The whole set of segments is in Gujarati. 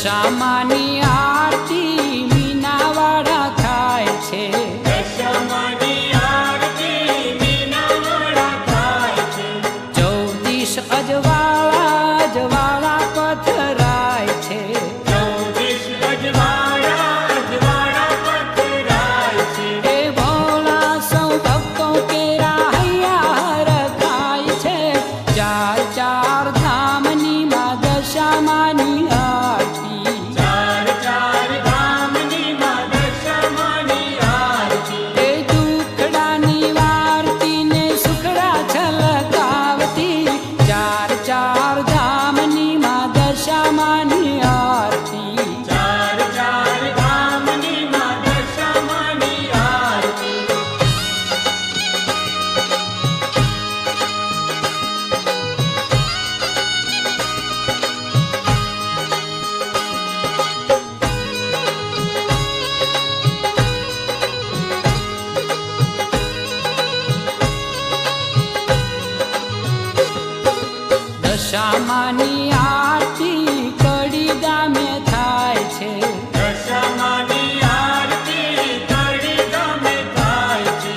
દશામાની આરતી મીનાવાળા થાય છે, દશામાની આરતી મીનાવાળા થાય છે, 14 અજવાળા અજવાળા પથરાય છે, 14 અજવાળા પથરાય છે, એ ભોળા સૌ ભક્તો કેરા હૈયા હરખાય છે, 4 ધામની માં દશામાની આરતી, 4 ધામની માં દશામાની આરતી, એ દુખડાની વારતી ને સુખડા છલકાવતી, 4 ધામની માં દશામાની આરતી, 4 ધામની માં દશામાની આરતી. દશામાની આરતી કડી ગામે થાય છે, દશામાની આરતી કડી ગામે થાય છે,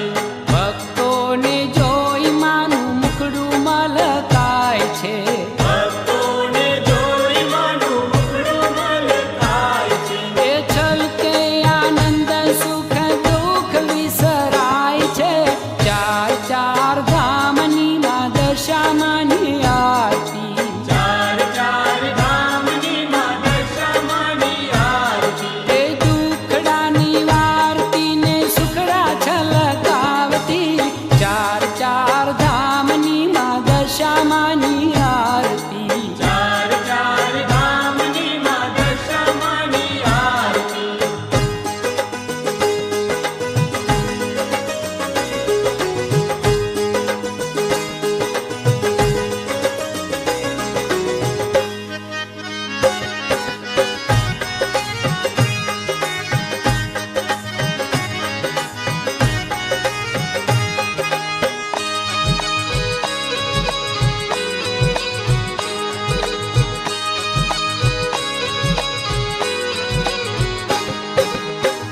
ભક્તોને જોઈ માનું મુખડું મલકાય છે, ભક્તોને જોઈ માનું મુખડું મલકાય છે, એ છલકે આનંદ સુખ દુઃખ વિસરાય છે, 4 ધામની માં દશામાની આરતી, 4 ધામની માં દશામાની આરતી, એ દુખડાની વારતી ને સુખડા છલકાવતી, 4 ધામની માં દશામાની આરતી, 4 ધામની માં દશામાની આરતી.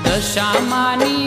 દશામાની